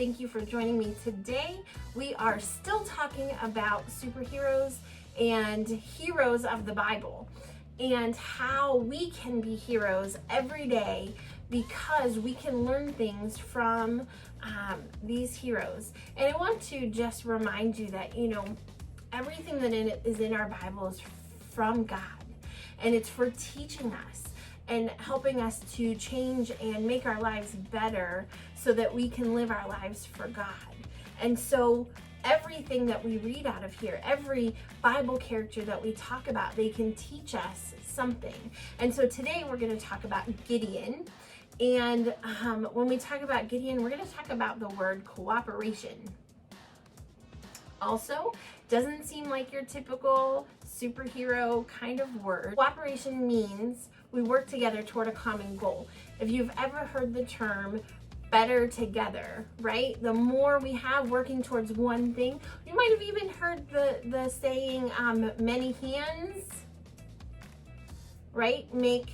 Thank you for joining me today. We are still talking about superheroes and heroes of the Bible and how we can be heroes every day because we can learn things from these heroes. And I want to just remind you that, everything that is in our Bible is from God, and it's for teaching us and helping us to change and make our lives better so that we can live our lives for God. And so everything that we read out of here, every Bible character that we talk about, they can teach us something. And so today we're going to talk about Gideon. And when we talk about Gideon, we're going to talk about the word cooperation. Also, doesn't seem like your typical superhero kind of word. Cooperation means we work together toward a common goal. If you've ever heard the term better together, right? The more we have working towards one thing, you might have even heard the saying, many hands, right? Make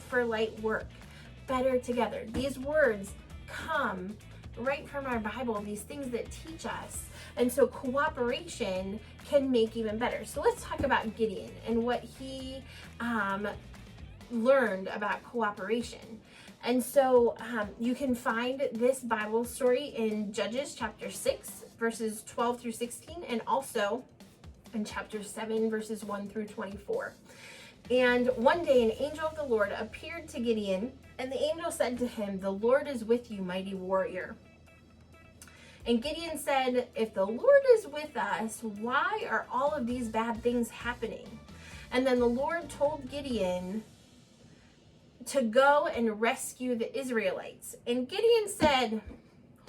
for light work. Better together. These words come right from our Bible, these things that teach us. And so cooperation can make even better. So let's talk about Gideon and what he learned about cooperation. And so you can find this Bible story in Judges chapter 6, verses 12 through 16, and also in chapter 7, verses 1 through 24. And one day an angel of the Lord appeared to Gideon, and the angel said to him, "The Lord is with you, mighty warrior." And Gideon said, "If the Lord is with us, why are all of these bad things happening?" And then the Lord told Gideon to go and rescue the Israelites. And Gideon said,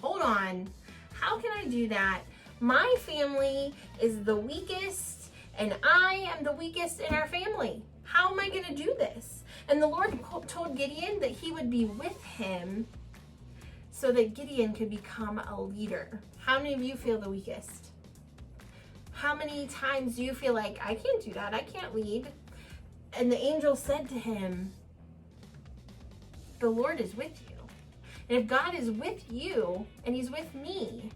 "Hold on, how can I do that? My family is the weakest, and I am the weakest in our family. How am I going to do this?" And the Lord told Gideon that he would be with him so that Gideon could become a leader. How many of you feel the weakest? How many times do you feel like, I can't do that, I can't lead? And the angel said to him, the Lord is with you. And if God is with you and he's with me,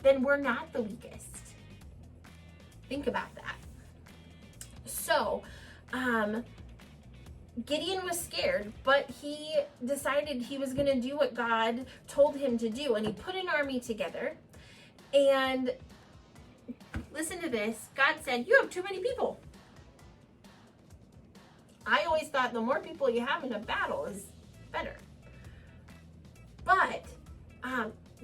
then we're not the weakest. Think about that. So, Gideon was scared, but he decided he was going to do what God told him to do. And he put an army together. And listen to this. God said, "You have too many people." I always thought the more people you have in a battle is better. But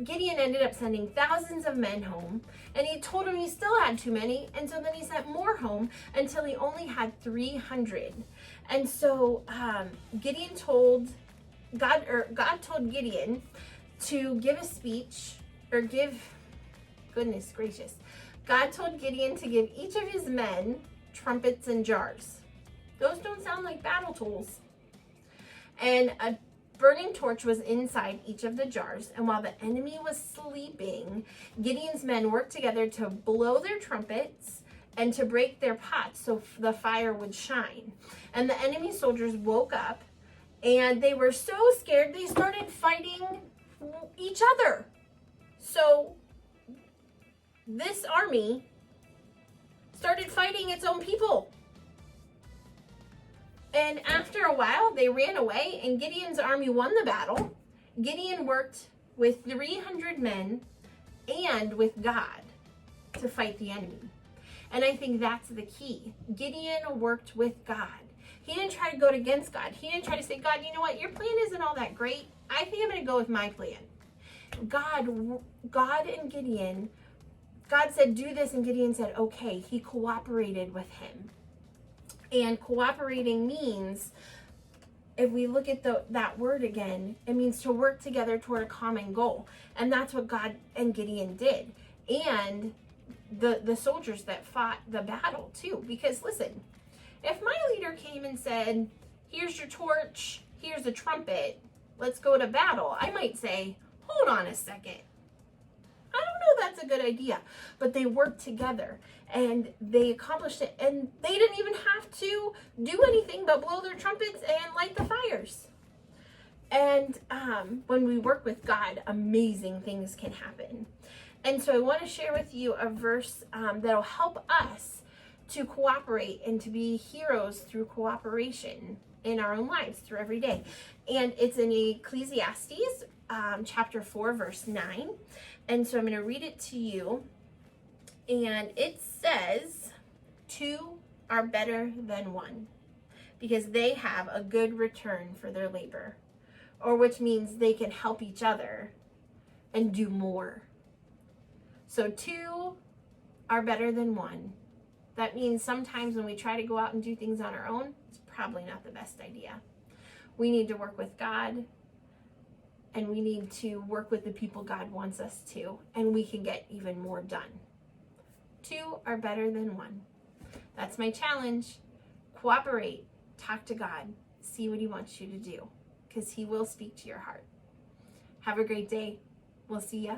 Gideon ended up sending thousands of men home, and he told him he still had too many, and so then he sent more home until he only had 300. And so God told Gideon to give a speech, goodness gracious, God told Gideon to give each of his men trumpets and jars. Those don't sound like battle tools. And a burning torch was inside each of the jars, and while the enemy was sleeping, Gideon's men worked together to blow their trumpets and to break their pots so the fire would shine. And the enemy soldiers woke up, and they were so scared they started fighting each other. So this army started fighting its own people. And after a while, they ran away, and Gideon's army won the battle. Gideon worked with 300 men and with God to fight the enemy. And I think that's the key. Gideon worked with God. He didn't try to go against God. He didn't try to say, "God, you know what? Your plan isn't all that great. I think I'm going to go with my plan." God and Gideon, God said, "Do this," and Gideon said, "Okay." He cooperated with him. And cooperating means, if we look at that word again, it means to work together toward a common goal. And that's what God and Gideon did. And the soldiers that fought the battle too. Because listen, if my leader came and said, "Here's your torch, here's a trumpet, let's go to battle," I might say, "Hold on a second. I don't know that's a good idea." But they worked together and they accomplished it, and they didn't even have to do anything but blow their trumpets and light the fires. And when we work with God, amazing things can happen. And so I want to share with you a verse that'll help us to cooperate and to be heroes through cooperation in our own lives through every day. And it's in Ecclesiastes chapter 4, verse 9. And so I'm going to read it to you. And it says, 2 are better than 1, because they have a good return for their labor. Or which means they can help each other and do more. So 2 are better than 1. That means sometimes when we try to go out and do things on our own, it's probably not the best idea. We need to work with God, and we need to work with the people God wants us to, and we can get even more done. 2 are better than 1. That's my challenge. Cooperate, talk to God, see what he wants you to do, because he will speak to your heart. Have a great day. We'll see ya.